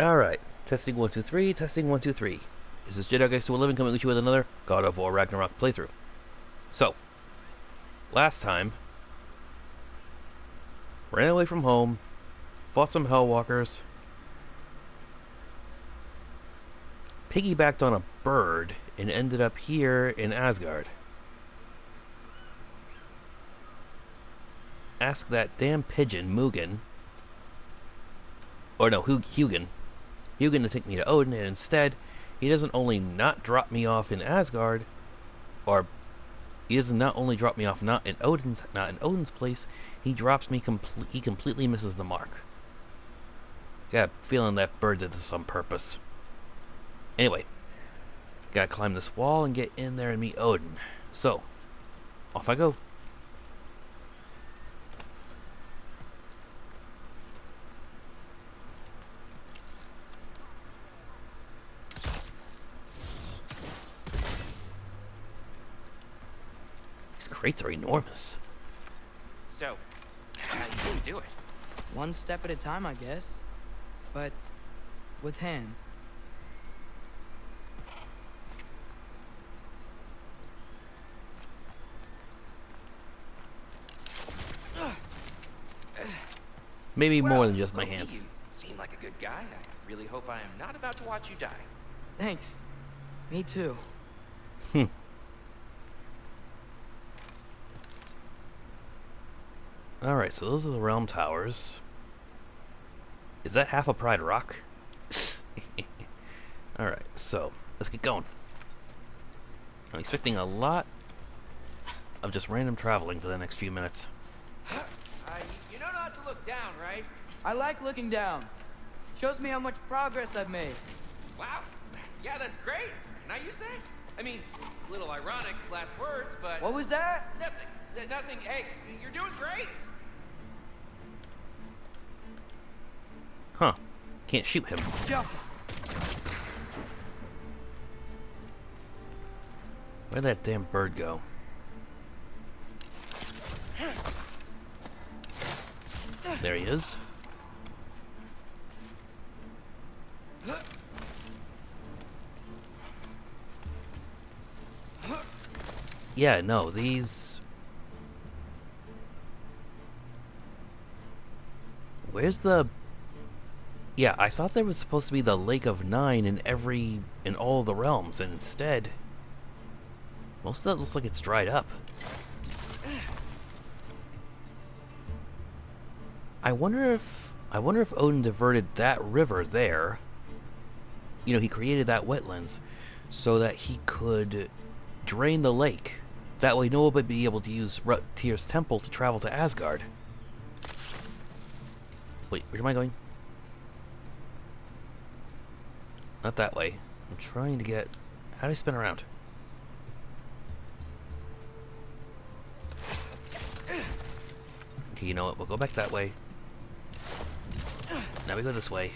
Alright, testing 1, 2, 3, testing 1, 2, 3. This is Jedi Guys to 11 coming at you with another God of War Ragnarok playthrough. So, last time, ran away from home, fought some Hellwalkers, piggybacked on a bird, and ended up here in Asgard. Ask that damn pigeon, Mugen, or no, Huginn, to take me to Odin, and instead, he doesn't only not drop me off in Asgard, or he doesn't not only drop me off not in Odin's place, he drops me he completely misses the mark. Got a feeling that bird did this on purpose. Anyway, gotta climb this wall and get in there and meet Odin. So, off I go. Crates are enormous. So, how do you do it? One step at a time, I guess. But with hands. Maybe Well, more than just my Loki, hands. You seem like a good guy. I really hope I am not about to watch you die. Thanks. Me too. Alright, so those are the realm towers. Is that half a Pride Rock? Alright, so let's get going. I'm expecting a lot of just random traveling for the next few minutes. You know not to look down, right? I like looking down. Shows me how much progress I've made. Wow. Yeah, that's great. Now you say? I mean, a little ironic, last words, but... What was that? Nothing. Nothing. Hey, you're doing great. Huh. Can't shoot him. Jump. Where'd that damn bird go? There he is. Yeah, no, these... Where's the... Yeah, I thought there was supposed to be the Lake of Nine in all the realms, and instead... Most of that looks like it's dried up. I wonder if Odin diverted that river there. You know, he created that wetlands so that he could drain the lake. That way no one would be able to use Tyr's temple to travel to Asgard. Wait, where am I going? Not that way. I'm trying to get... How do I spin around? Okay, you know what? We'll go back that way. Now we go this way.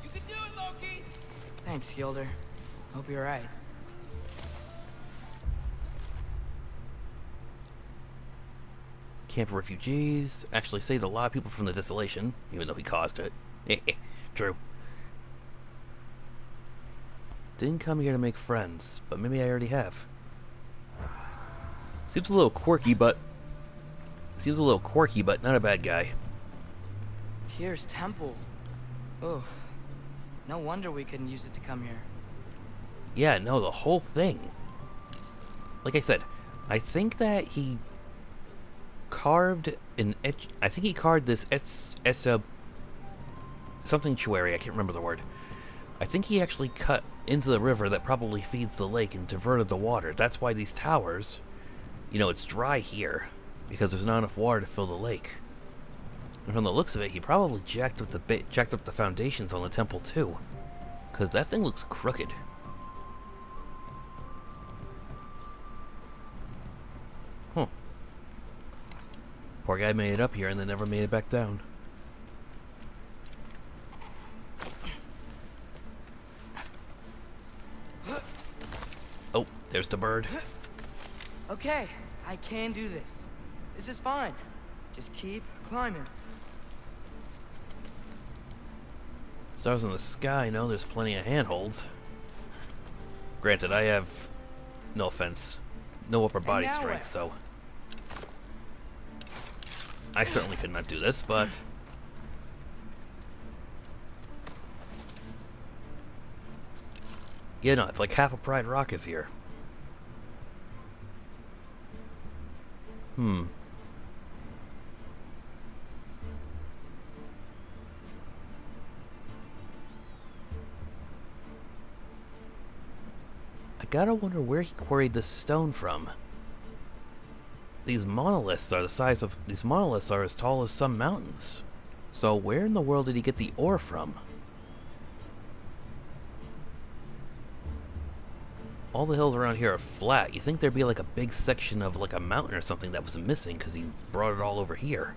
You can do it, Loki. Thanks, Skjoldr. Hope you're right. Camp of refugees. Actually saved a lot of people from the desolation, even though he caused it. True. Didn't come here to make friends, but maybe I already have. Seems a little quirky, but not a bad guy. Tyr's temple. Oof. No wonder we couldn't use it to come here. Yeah, no, the whole thing. Like I said, I think that he carved I think he carved this sanctuary. I can't remember the word. I think he actually cut into the river that probably feeds the lake and diverted the water. That's why these towers, you know, it's dry here because there's not enough water to fill the lake. And from the looks of it, he probably jacked up the foundations on the temple too, because that thing looks crooked. Huh. Poor guy made it up here and then never made it back down. Oh, there's the bird. Okay, I can do this. This is fine. Just keep climbing. Stars in the sky, no, there's plenty of handholds. Granted, I have, no offense, no upper body strength, so I certainly could not do this, but you know, it's like half a Pride Rock is here. I gotta wonder where he quarried this stone from. These monoliths are as tall as some mountains. So where in the world did he get the ore from? All the hills around here are flat. You think there'd be like a big section of like a mountain or something that was missing because he brought it all over here.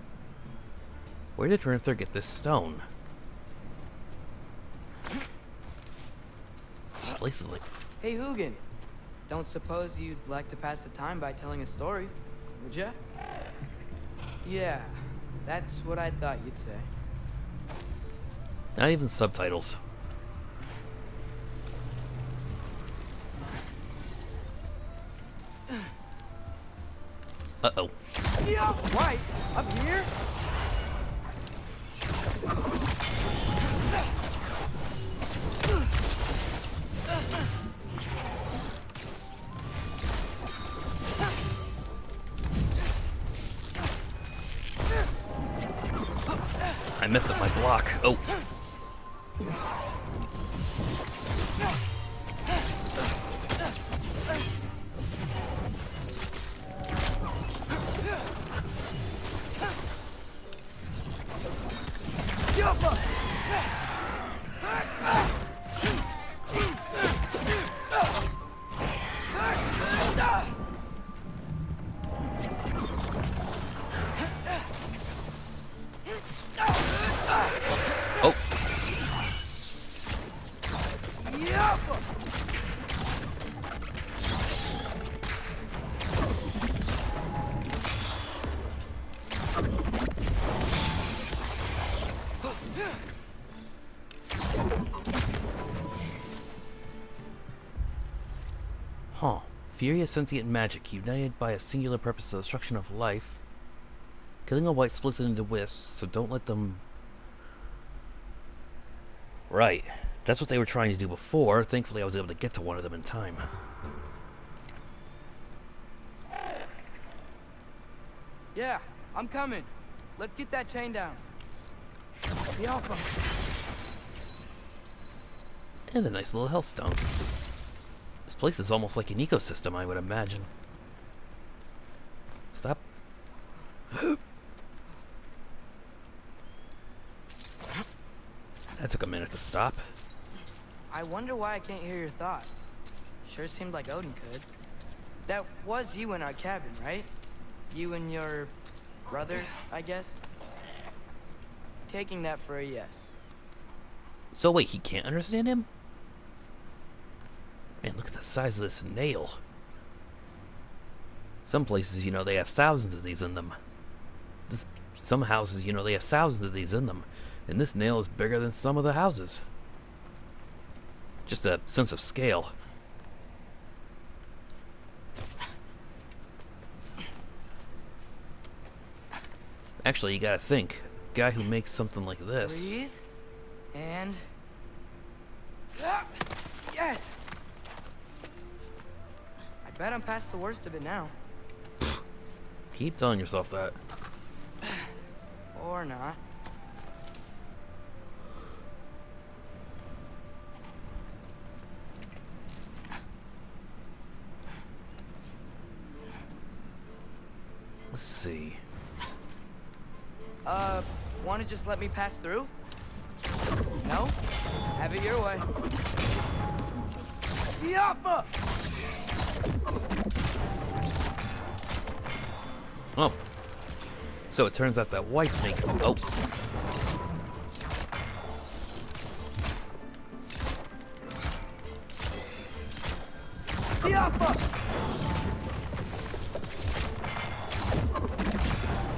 Where did Hrimthur get this stone? This place is like... Hey, Huginn. Don't suppose you'd like to pass the time by telling a story, would ya? Yeah, that's what I thought you'd say. Not even subtitles. Uh-oh. Yeah, Wight, up here? I messed up my block. Oh. Oh. Huh. Furious sentient magic, united by a singular purpose, the destruction of life. Killing a wight splits it into wisps, so don't let them... Right. That's what they were trying to do before. Thankfully, I was able to get to one of them in time. Yeah, I'm coming. Let's get that chain down. Be off him. And a nice little health stone. This place is almost like an ecosystem, I would imagine. Stop. That took a minute to stop. I wonder why I can't hear your thoughts. Sure seemed like Odin could. That was you in our cabin, right? You and your brother, I guess? Taking that for a yes. So wait, he can't understand him? Man, look at the size of this nail. Some places, you know, they have thousands of these in them. Some houses, you know, they have thousands of these in them. And this nail is bigger than some of the houses. Just a sense of scale. Actually, you gotta think. A guy who makes something like this... Breathe. And... Ah, yes! I bet I'm past the worst of it now. Keep telling yourself that. Or not. Let's see. Wanna just let me pass through? No? Have it your way. Yappa! Oh. So it turns out that Wight's making... Oh. Yappa!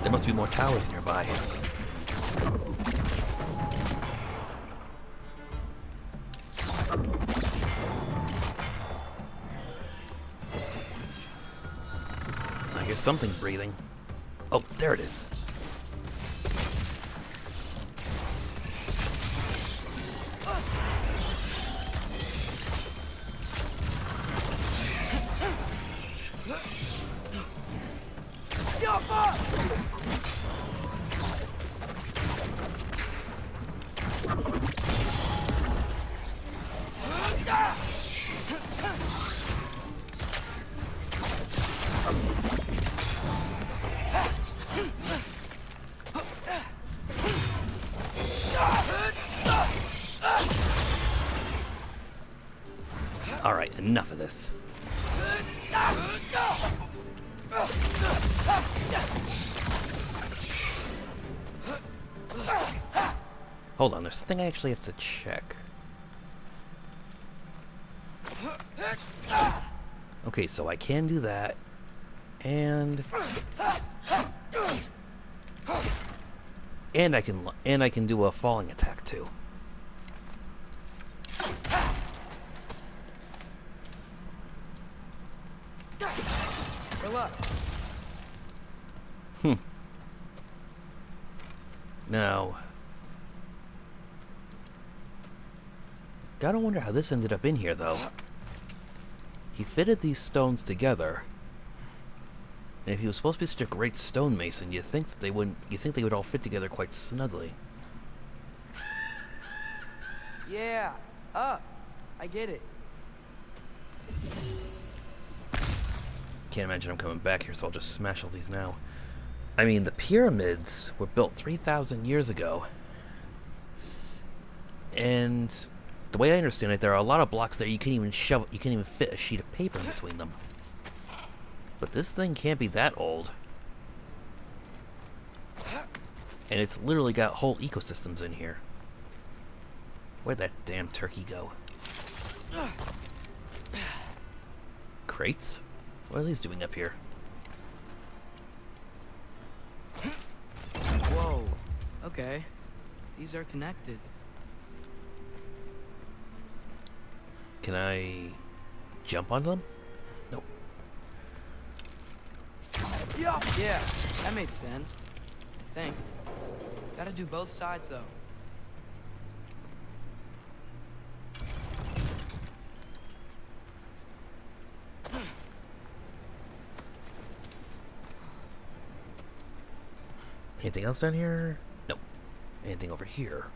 There must be more towers nearby. I hear something breathing. Oh, there it is. Alright, enough of this. Hold on, there's something I actually have to check. Okay, so I can do that, and I can do a falling attack too. Good luck. Now, gotta wonder how this ended up in here, though. He fitted these stones together, and if he was supposed to be such a great stonemason, you'd think that they wouldn't. You think they would all fit together quite snugly. Yeah, up. I get it. Can't imagine I'm coming back here, so I'll just smash all these now. I mean, the pyramids were built 3,000 years ago, and the way I understand it, there are a lot of blocks there you can't even fit a sheet of paper in between them. But this thing can't be that old. And it's literally got whole ecosystems in here. Where'd that damn turkey go? Crates? What are these doing up here? Whoa. Okay. These are connected. Can I jump on them? Nope. Yeah, that makes sense. I think. Gotta do both sides though. Anything else down here? Nope. Anything over here?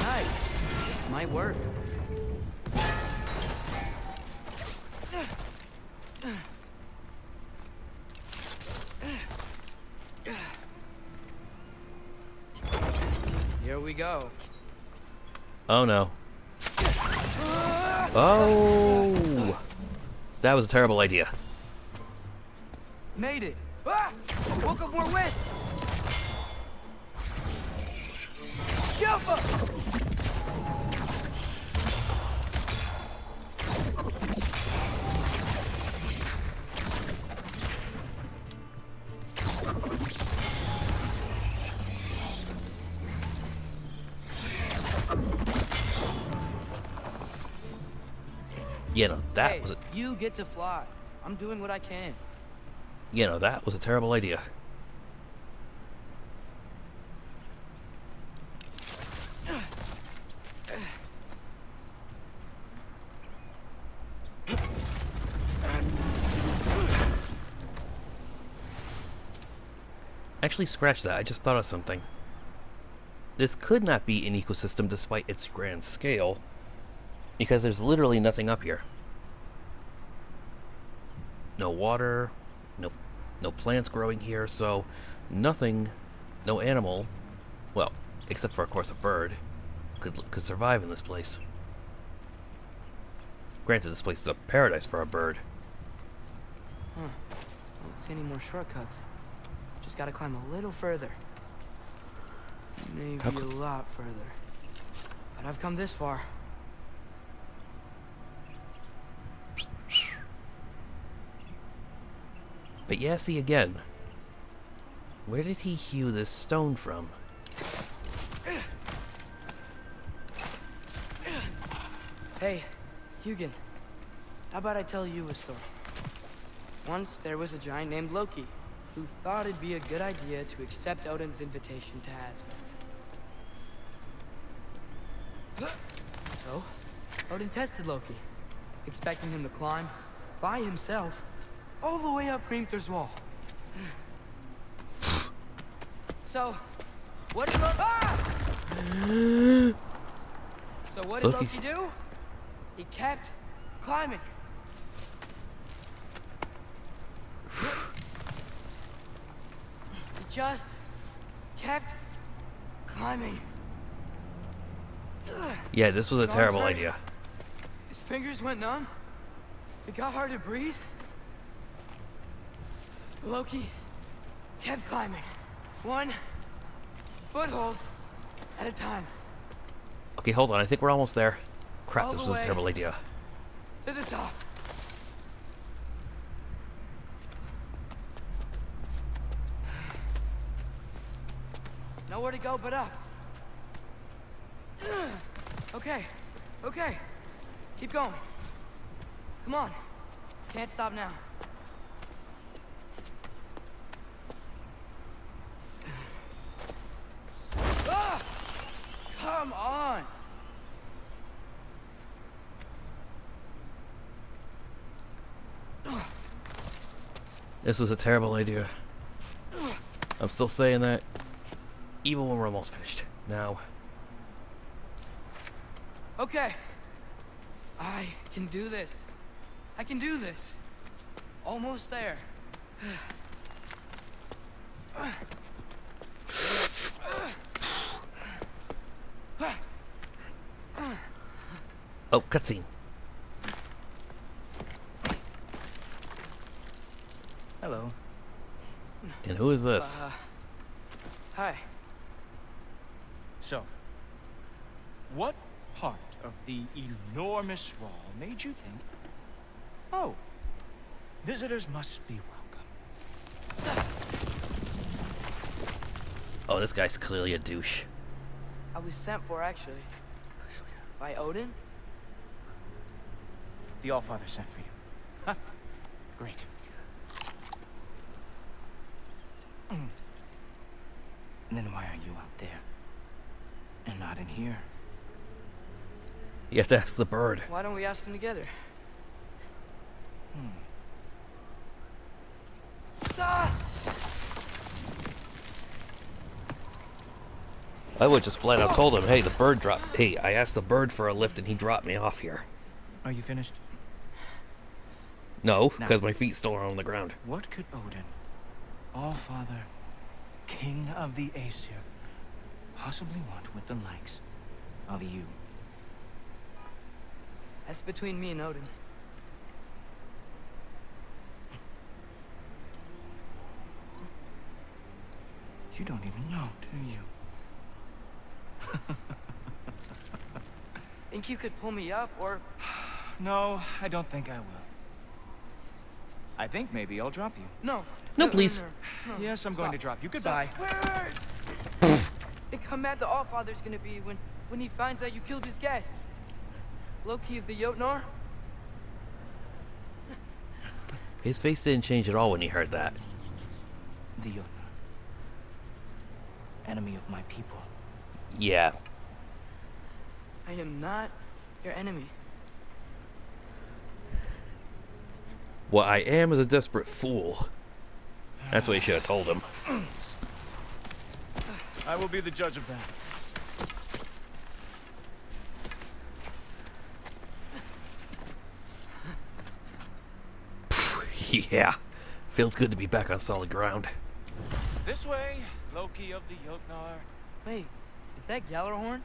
Nice. This might work. Here we go. Oh no. Oh! That was a terrible idea. Made it. Ah! Woke up more wind. Jump up. You know, that Hey, was a, you get to fly. I'm doing what I can. you know, that was a terrible idea. Actually, scratch that. I just thought of something. This could not be an ecosystem despite its grand scale, because there's literally nothing up here. No water, no plants growing here, so nothing, no animal, well, except for of course a bird, could survive in this place. Granted, this place is a paradise for a bird. Huh. I don't see any more shortcuts. Just gotta climb a little further. Maybe a lot further. But I've come this far. But yeah, see again. Where did he hew this stone from? Hey, Huginn. How about I tell you a story? Once there was a giant named Loki who thought it'd be a good idea to accept Odin's invitation to Asgard. So, Odin tested Loki, expecting him to climb by himself all the way up Hrimthur's wall. So, what did Loki do? He kept climbing. He just kept climbing. Yeah, this was a terrible idea. His fingers went numb. It got hard to breathe. Loki kept climbing. One foothold at a time. Okay, hold on. I think we're almost there. Crap, All this the was a way terrible idea. to the top. Nowhere to go but up. Okay, okay. Keep going. Come on. Can't stop now. Ah! Come on. This was a terrible idea. I'm still saying that, even when we're almost finished. Now, Okay. I can do this. I can do this. Almost there. oh, cutscene. Hello. And who is this? Hi. So, what part of the enormous wall made you think, oh, visitors must be welcome? Oh, this guy's clearly a douche. I was sent for, actually. By Odin? The Allfather sent for you. Huh? Great. Then why are you out there? And not in here? You have to ask the bird. Why don't we ask them together? Ah! I would just flat out told him, hey, the bird dropped. Hey, I asked the bird for a lift and he dropped me off here. Are you finished? No, No. because my feet still are on the ground. What could Odin, Allfather, King of the Aesir, possibly want with the likes of you? That's between me and Odin. You don't even know, do you? Think you could pull me up, or... No, I don't think I will. I think maybe I'll drop you. No. No, please. No. Yes, I'm going to drop you. Goodbye. Stop. Wait. Think how mad the Allfather's gonna be when he finds out you killed his guest. Loki of the Jotnar? His face didn't change at all when he heard that. The Jotnar. Enemy of my people. Yeah. I am not your enemy. What I am is a desperate fool. That's what you should have told him. I will be the judge of that. Yeah. Feels good to be back on solid ground. This way, Loki of the Jotnar. Wait, is that Gjallarhorn?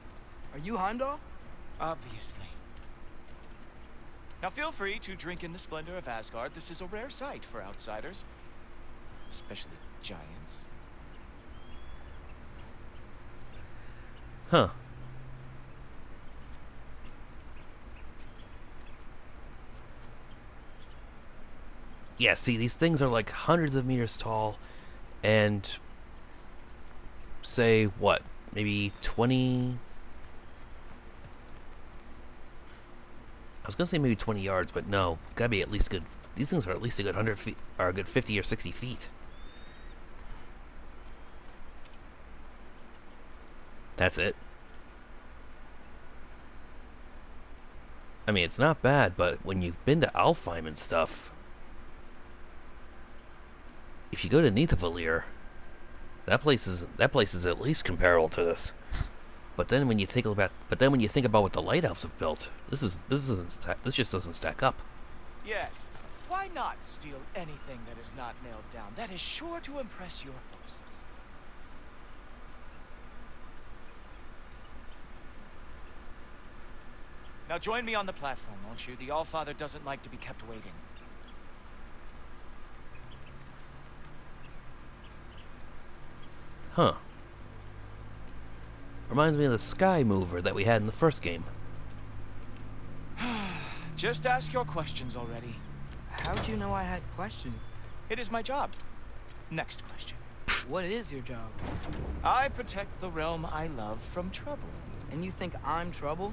Are you Heimdall? Obviously. Now feel free to drink in the splendor of Asgard. This is a rare sight for outsiders. Especially giants. Huh. Yeah, see, these things are like hundreds of meters tall and say, what, maybe 20 I was gonna say maybe 20 yards, but no. Gotta be at least good. These things are at least a good 100 feet, or a good 50 or 60 feet. That's it. I mean, it's not bad, but when you've been to Alfheim and stuff, if you go to Nidavellir, that place is at least comparable to this. But then when you think about what the Light Elves have built, this just doesn't stack up. Yes. Why not steal anything that is not nailed down? That is sure to impress your hosts. Now join me on the platform, won't you? The Allfather doesn't like to be kept waiting. Huh. Reminds me of the Sky Mover that we had in the first game. Just ask your questions already. How'd you know I had questions? It is my job. Next question. What is your job? I protect the realm I love from trouble. And you think I'm trouble?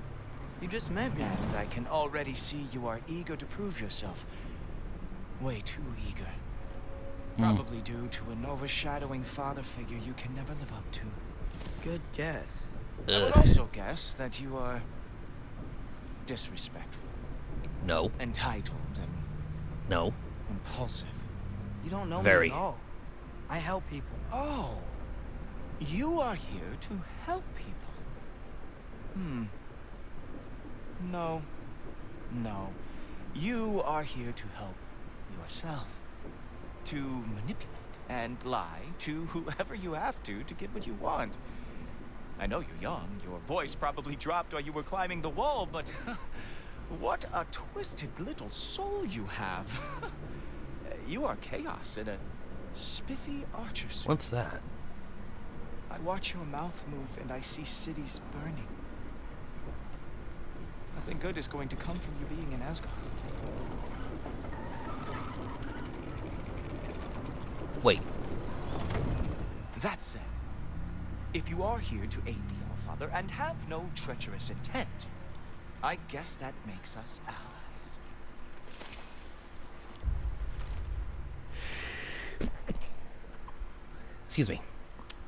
You just met me. And I can already see you are eager to prove yourself. Way too eager. Probably due to an overshadowing father figure you can never live up to. Good guess. I would also guess that you are disrespectful. No. Entitled and No. impulsive. You don't know Very. me at all. I help people. Oh, you are here to help people. No. No. You are here to help yourself. To manipulate and lie to whoever you have to get what you want. I know you're young. Your voice probably dropped while you were climbing the wall, but what a twisted little soul you have. You are chaos in a spiffy archer suit. What's that? I watch your mouth move and I see cities burning. Nothing good is going to come from you being in Asgard. Wait. That said, if you are here to aid the Allfather and have no treacherous intent, I guess that makes us allies. Excuse me.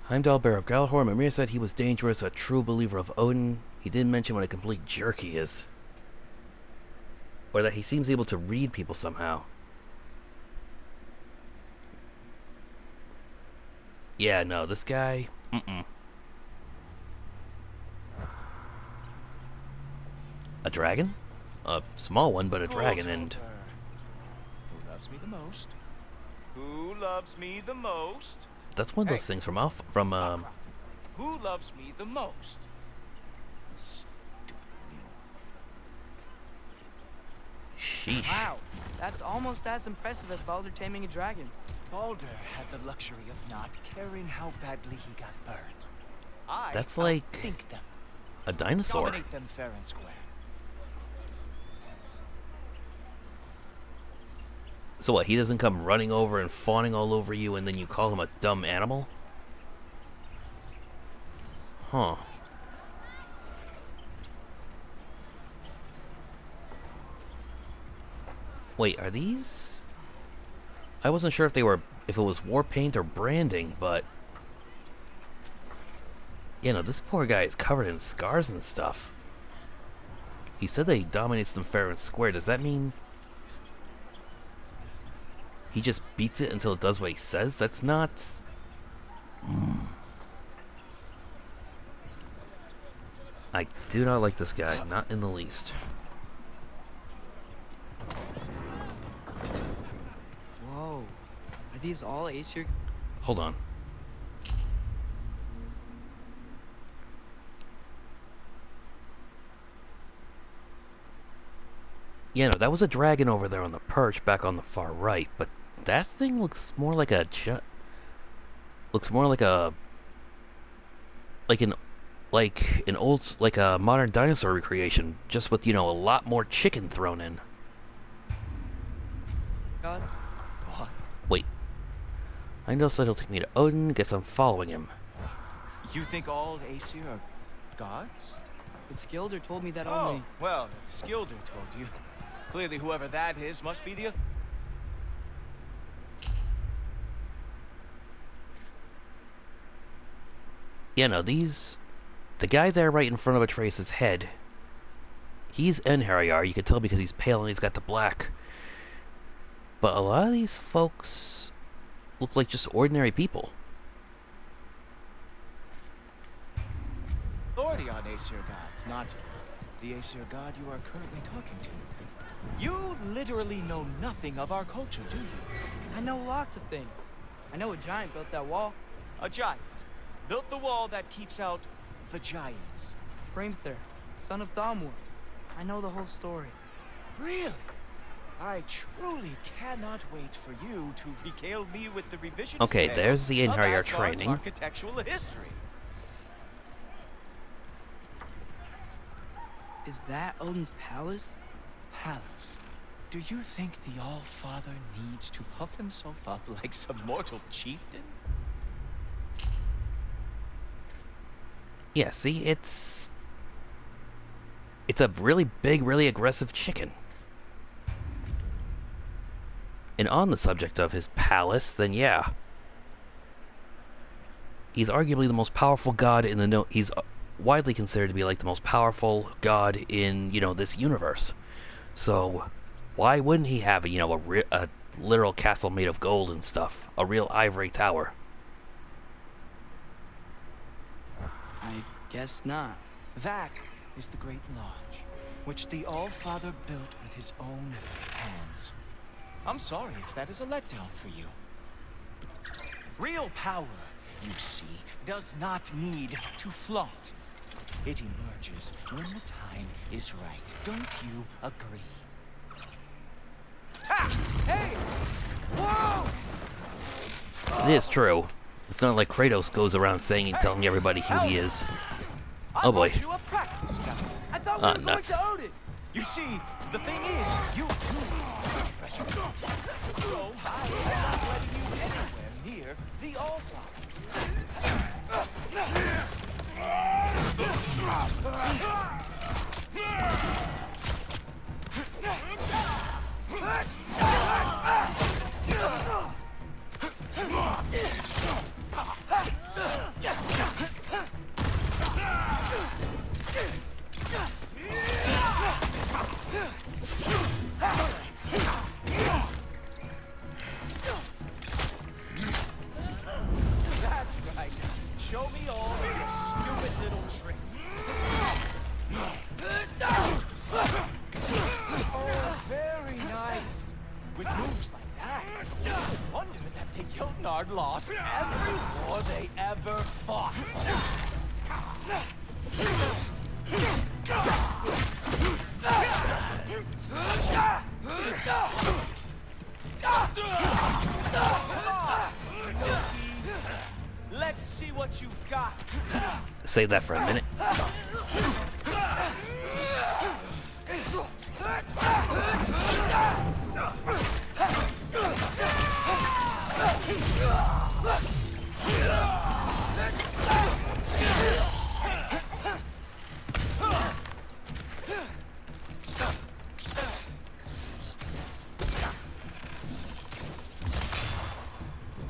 Heimdall, bearer of Gjallarhorn, Mimir said he was dangerous, a true believer of Odin. He didn't mention what a complete jerk he is. Or that he seems able to read people somehow. Yeah, no, this guy... A dragon? A small one, but a dragon, and... Who loves me the most? Who loves me the most? That's one of those things from Who loves me the most? Stupid mule. Sheesh. Wow, that's almost as impressive as Baldur taming a dragon. Baldur had the luxury of not caring how badly he got burned. That's like think them. a dinosaur. Dominate them fair and square. So what, he doesn't come running over and fawning all over you and then you call him a dumb animal? Huh. Wait, are these... I wasn't sure if it was war paint or branding, but... You know, this poor guy is covered in scars and stuff. He said that he dominates them fair and square. Does that mean... he just beats it until it does what he says? That's not... I do not like this guy, not in the least. Whoa. Are these all Aesir? Hold on. Yeah, no, that was a dragon over there on the perch back on the far right, but that thing looks more like a like a modern dinosaur recreation, just with, you know, a lot more chicken thrown in. Gods? What? Wait. Heimdall said he'll take me to Odin. Guess I'm following him. You think all Aesir are gods? but Skjoldr told me that Oh, only... well, if Skjoldr told you, clearly whoever that is must be the... Yeah, no, the guy there right in front of Atreus' head, he's Einherjar. You can tell because he's pale and he's got the black. But a lot of these folks look like just ordinary people. Authority on Aesir gods, not the Aesir god you are currently talking to. You literally know nothing of our culture, do you? I know lots of things. I know a giant built that wall. A giant built the wall that keeps out the giants. Hrimthur, son of Thamur. I know the whole story. Really? I truly cannot wait for you to regale me with the revisionist Okay, tales there's the of Einherjar Asgard's training. architectural history. Is that Odin's palace? Palace. Do you think the All-Father needs to puff himself up like some mortal chieftain? Yeah, see, it's a really big, really aggressive chicken. And on the subject of his palace, then yeah. He's arguably the most powerful god in the he's widely considered to be like the most powerful god in, this universe. So why wouldn't he have, a literal castle made of gold and stuff? A real ivory tower? I guess not. That is the Great Lodge, which the All-Father built with his own hands. I'm sorry if that is a letdown for you. Real power, you see, does not need to flaunt. It emerges when the time is right. Don't you agree? Ha! Hey! Whoa! It is true. It's not like Kratos goes around saying and telling everybody who he is. Oh boy. You a practice now. I thought we were going nuts. to Odin. You see, the thing is, you do need treasure. So I am not letting you anywhere near the All-Father. That's right. Show me all your stupid little tricks. Oh, very nice. With moves like that, it's a wonder that the Jotnar lost every war they ever fought. Let's see what you've got. Save that for a minute.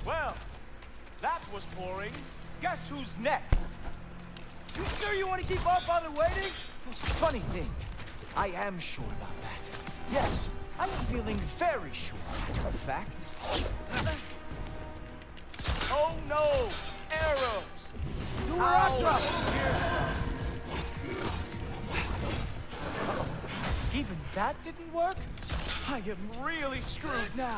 Well, that was boring. Guess who's next? You sure you want to keep our father waiting? Funny thing, I am sure about that. Yes, I'm feeling very sure, matter of fact. Oh no! Arrows! You were after. Even that didn't work? I am really screwed now.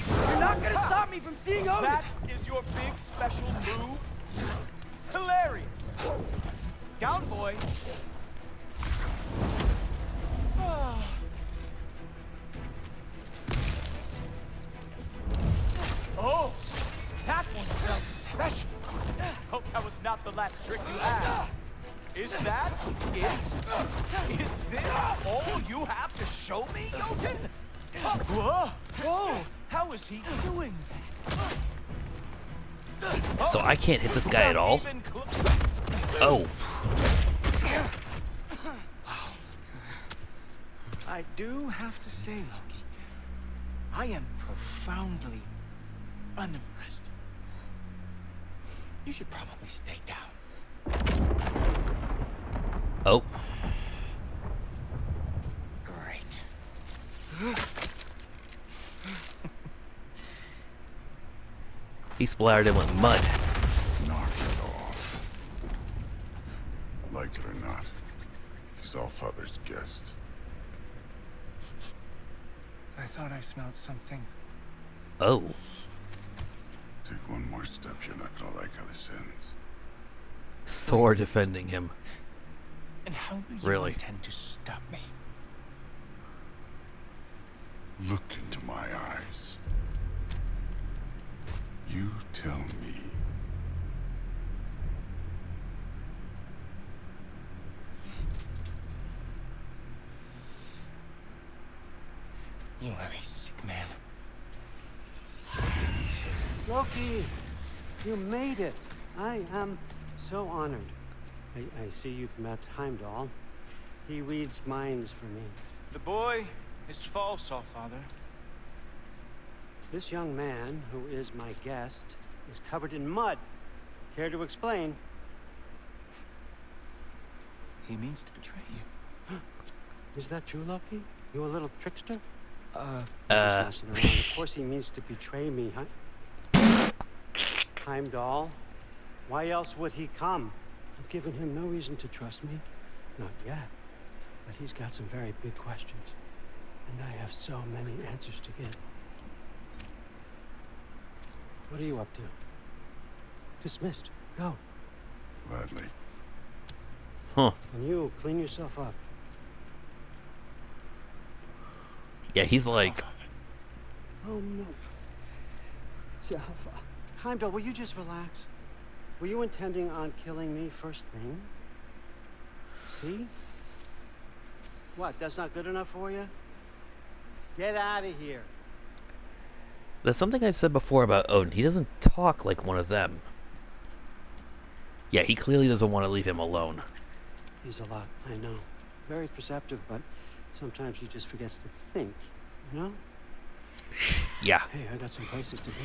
You're not going to stop me from seeing Odin. That is your big special move? Hilarious! Down, boy. Oh, that one felt special. Hope that was not the last trick you had. Is that it? Is this all you have to show me, Jotun? Whoa! Whoa! How is he doing that? So I can't hit this guy at all? Oh. I do have to say, Loki, I am profoundly unimpressed. You should probably stay down. Oh. Great. He splattered him with mud. Knock it off. Like it or not, he's all father's guest. I thought I smelled something. Oh. Take one more step, you're not gonna like how this ends. Thor defending him. And how do you Really? intend to stop me? Look into my eyes. You tell me. You are a sick man. Loki, you made it. I am so honored. I see you've met Heimdall. He reads minds for me. The boy is false, all father. This young man, who is my guest, is covered in mud. Care to explain? He means to betray you. Is that true, Loki? You a little trickster? Uh, He's messing around. Of course he means to betray me, huh? Heimdall? Why else would he come? I've given him no reason to trust me. Not yet. But he's got some very big questions. And I have so many answers to give. What are you up to? Dismissed. Go. Gladly. Huh. And you, clean yourself up. Yeah, he's like, Oh no. Heimdall, will you just relax? Were you intending on killing me first thing? See? What, that's not good enough for you? Get out of here. there's something I've said before about Odin. He doesn't talk like one of them. Yeah, he clearly doesn't want to leave him alone. He's a lot, I know. Very perceptive, but sometimes he just forgets to think, you know? Yeah. Hey, I got some places to be.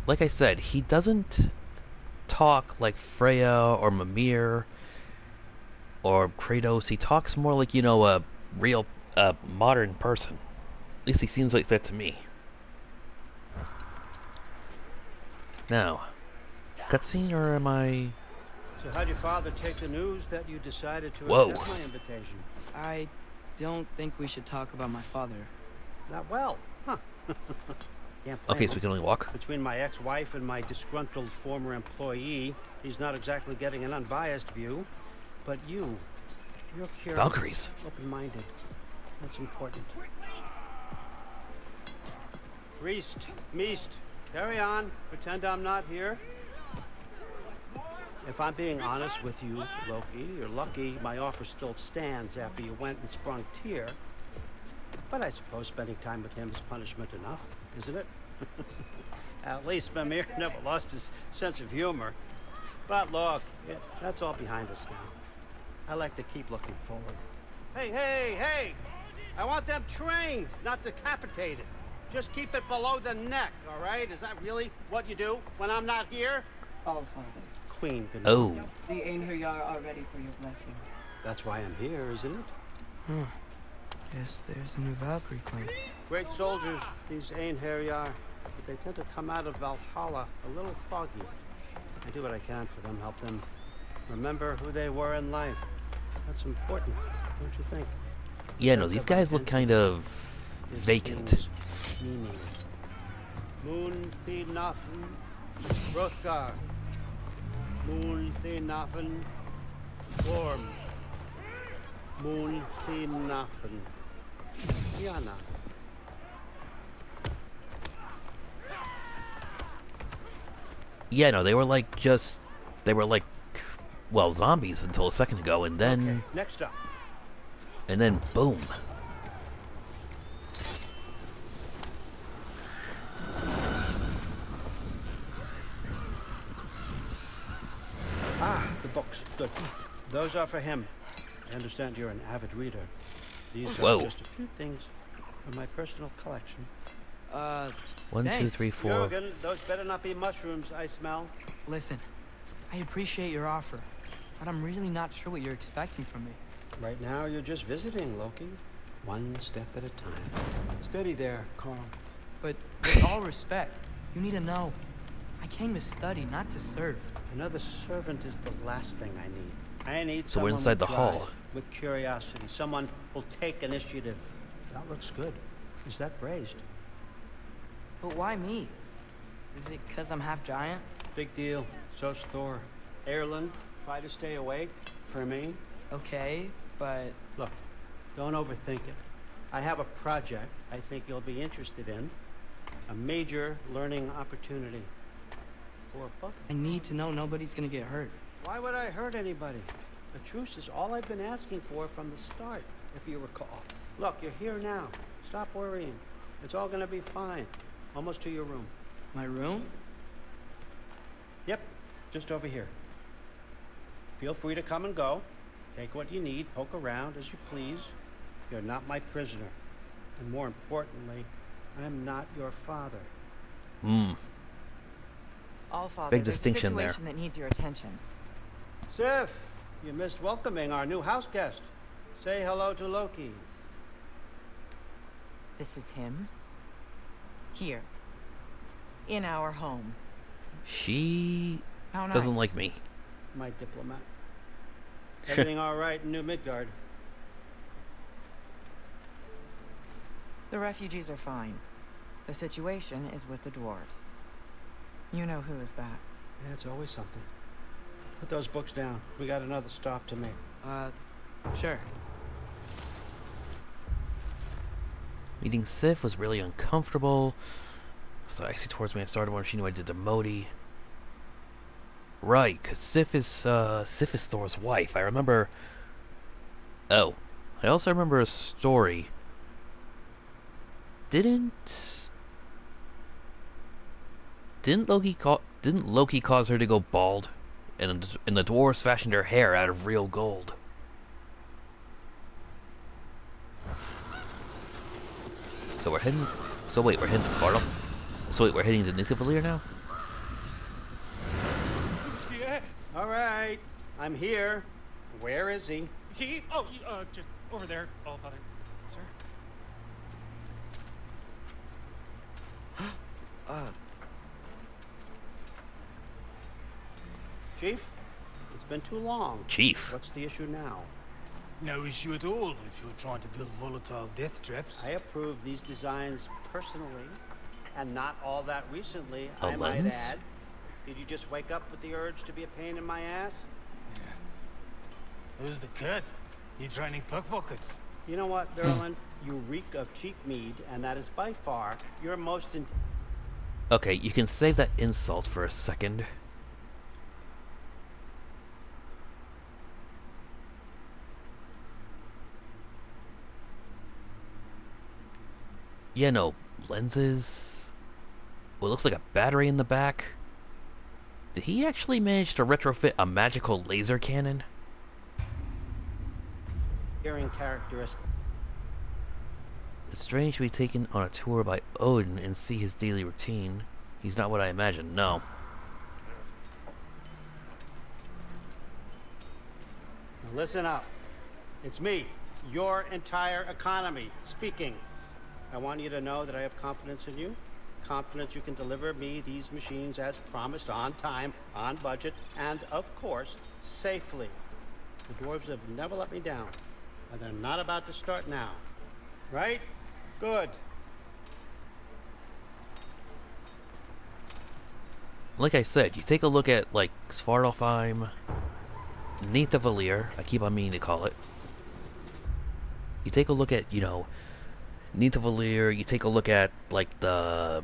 Like I said, he doesn't talk like Freya or Mimir or Kratos. He talks more like, you know, a real, modern person. At least he seems like that to me. Now, cutscene, or am I... So how'd your father take the news that you decided to Whoa. accept my invitation? I don't think we should talk about my father. Not well, huh? Can't blame Okay, so him. we can only walk? Between my ex-wife and my disgruntled former employee, he's not exactly getting an unbiased view. But you're curious, Valkyries. open-minded. That's important. Priest, Meest, carry on. Pretend I'm not here. If I'm being honest with you, Loki, you're lucky my offer still stands after you went and sprung Tyr. But I suppose spending time with him is punishment enough, isn't it? At least Mimir never lost his sense of humor. But look, that's all behind us now. I like to keep looking forward. Hey, hey, hey! I want them trained, not decapitated. Just keep it below the neck, all right? Is that really what you do when I'm not here? All Father. Queen, good Oh. The Einherjar are ready for your blessings. That's why I'm here, isn't it? Huh. Guess there's a new Valkyrie queen. Great soldiers, these Einherjar, but they tend to come out of Valhalla a little foggy. I do what I can for them, help them remember who they were in life. That's important, don't you think? Yeah, no, these guys look kind of This vacant. thing's meaning. Moon Thinafen Hrothgar. Moon Thinafen Worm. Moon Thinafen Yana. Yeah, no, they were like well, zombies until a second ago, and then, Okay, next up. and then boom. books. Good. Those are for him. I understand you're an avid reader. These Whoa. are just a few things from my personal collection. 1, 2, Thanks. 3, 4. Jurgen, those better not be mushrooms I smell. Listen, I appreciate your offer, but I'm really not sure what you're expecting from me. Right now, you're just visiting, Loki. One step at a time. Steady there, Carl. But with all respect, you need to know, I came to study, not to serve. Another servant is the last thing I need. I need So we're someone inside with the hall. drive, with curiosity, someone who'll take initiative. That looks good. Is that braised? But why me? Is it because I'm half giant? Big deal. So's Thor. Erlen, try to stay awake for me. Okay, but Look, don't overthink it. I have a project I think you'll be interested in. A major learning opportunity. For both. I need to know nobody's gonna get hurt. Why would I hurt anybody? A truce is all I've been asking for from the start, if you recall. Look, you're here now. Stop worrying. It's all gonna be fine. Almost to your room. My room? Yep, just over here. Feel free to come and go. Take what you need, poke around as you please. You're not my prisoner. And more importantly, I'm not your father. Hmm. Allfather, Big there's distinction a there. situation that needs your attention. Sif, you missed welcoming our new house guest. Say hello to Loki. This is him. Here. In our home. She How nice. doesn't like me. My diplomat. Everything all right in New Midgard? The refugees are fine. The situation is with the dwarves. You know who is back. Yeah, it's always something. Put those books down. We got another stop to make. Sure. Meeting Sif was really uncomfortable. So icy towards me. I started when she knew I did the Modi. Right, because Sif is Thor's wife. I remember. Oh, I also remember a story. Didn't Loki cause her to go bald? And the dwarves fashioned her hair out of real gold. So we're heading. So wait, we're heading to Sparta. So wait, we're heading to Nidavellir now. Yeah. All right, I'm here. Where is he? Just over there, Allfather. Sir. Chief? It's been too long. Chief. What's the issue now? No issue at all if you're trying to build volatile death traps. I approve these designs personally, and not all that recently, A I might lens? add. Did you just wake up with the urge to be a pain in my ass? Yeah. Who's the cut? You training pickpockets? You know what, Durval? You reek of cheap mead, and that is by far your most Okay, you can save that insult for a second. Yeah, no, lenses. Well, it looks like a battery in the back. Did he actually manage to retrofit a magical laser cannon? hearing characteristic. It's strange to be taken on a tour by Odin and see his daily routine. He's not what I imagined, no. Now listen up. It's me, your entire economy, speaking. I want you to know that I have confidence in you. Confidence you can deliver me these machines as promised, on time, on budget, and, of course, safely. The dwarves have never let me down, and they're not about to start now. Right? Good. Like I said, you take a look at, like, Svartalfheim, Nidavellir, I keep on meaning to call it. You take a look at, you know, Nidavellir, you take a look at, like, the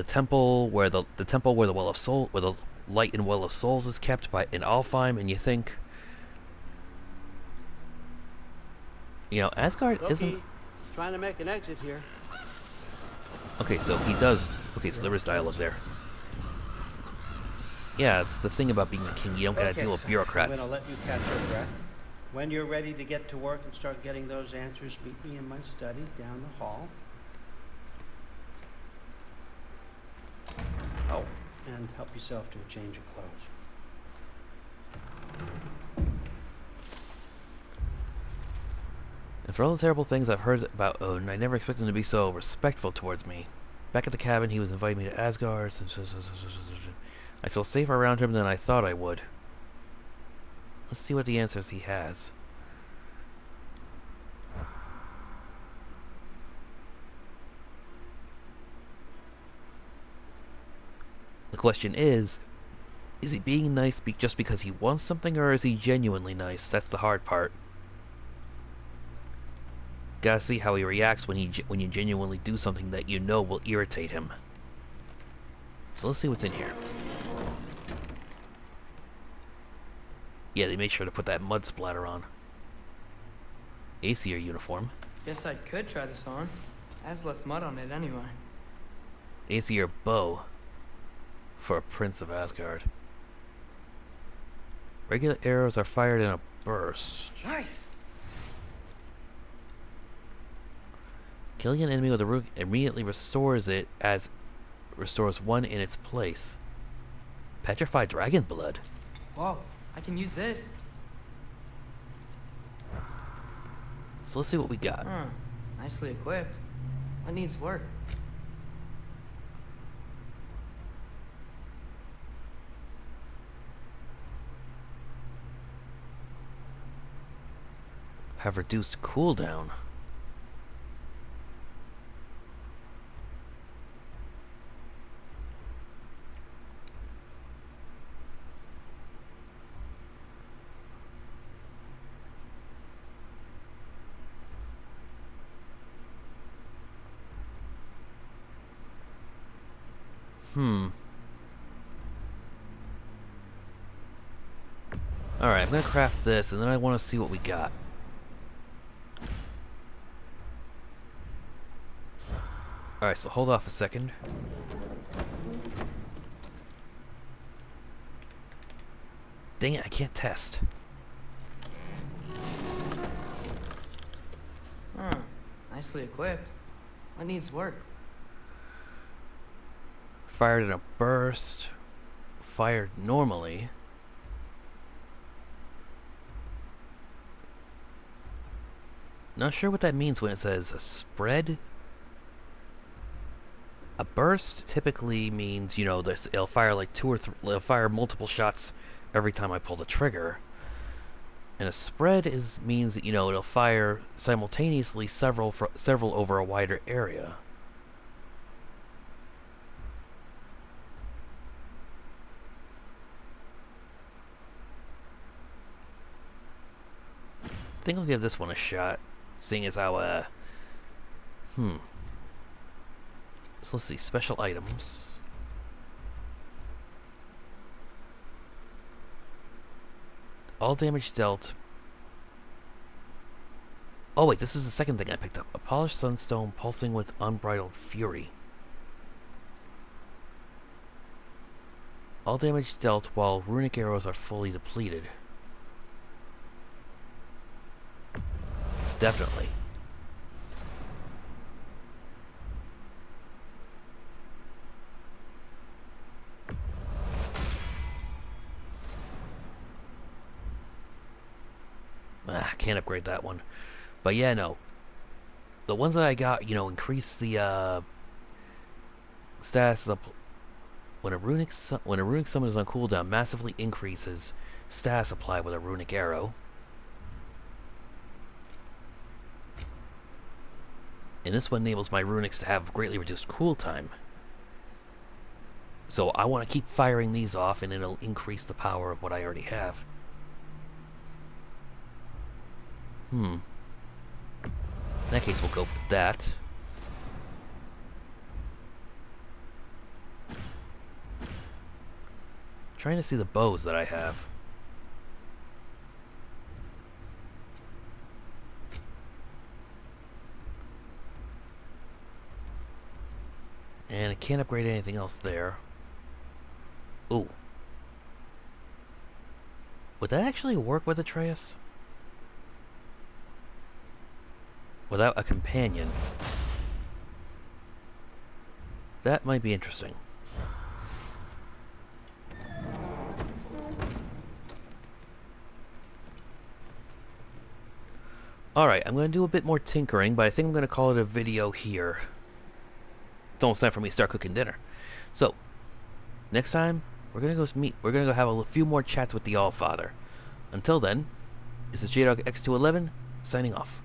temple where the temple where the Well of Soul, where the Light and Well of Souls is kept by in Alfheim, and you think, you know, Asgard Loki, isn't. trying to make an exit here. Okay, so he does. Okay, so there is dialogue there. Yeah, it's the thing about being a king. You don't gotta Okay, deal with sir. bureaucrats. I'm gonna let you catch your breath. When you're ready to get to work and start getting those answers, meet me in my study down the hall. Oh, and help yourself to a change of clothes. And for all the terrible things I've heard about Odin, I never expected him to be so respectful towards me. Back at the cabin, he was inviting me to Asgard. I feel safer around him than I thought I would. Let's see what the answers he has. The question is he being nice just because he wants something, or is he genuinely nice? That's the hard part. Gotta see how he reacts when you genuinely do something that you know will irritate him. So let's see what's in here. Yeah, they made sure to put that mud splatter on. Aesir uniform. Guess I could try this on. Has less mud on it anyway. Aesir bow. For a prince of Asgard. Regular arrows are fired in a burst. Nice! Killing an enemy with a rune immediately restores one in its place. Petrified dragon blood. Whoa, I can use this. So let's see what we got. Nicely equipped. What needs work? Have reduced cooldown. Alright, I'm gonna craft this, and then I want to see what we got. Alright, so hold off a second. Dang it, I can't test. Nicely equipped. What needs work? Fired in a burst. Fired normally. Not sure what that means when it says a spread. A burst typically means, you know, it'll fire like it'll fire multiple shots every time I pull the trigger. And a spread means that, you know, it'll fire simultaneously several over a wider area. I think I'll give this one a shot, seeing as how, So let's see, special items. All damage dealt. Oh wait, this is the second thing I picked up. A polished sunstone pulsing with unbridled fury. All damage dealt while runic arrows are fully depleted. Definitely. Can't upgrade that one. But yeah, no. The ones that I got, you know, increase the status up when a runic summon is on cooldown, massively increases status supply with a runic arrow. And this one enables my runics to have greatly reduced cool time. So I want to keep firing these off, and it'll increase the power of what I already have. In that case, we'll go with that. Trying to see the bows that I have. And I can't upgrade anything else there. Ooh. Would that actually work with Atreus? Without a companion? That might be interesting. Alright, I'm going to do a bit more tinkering, but I think I'm going to call it a video here. It's almost time for me to start cooking dinner. So, next time, we're going to go have a few more chats with the Allfather. Until then, this is JDog X211, signing off.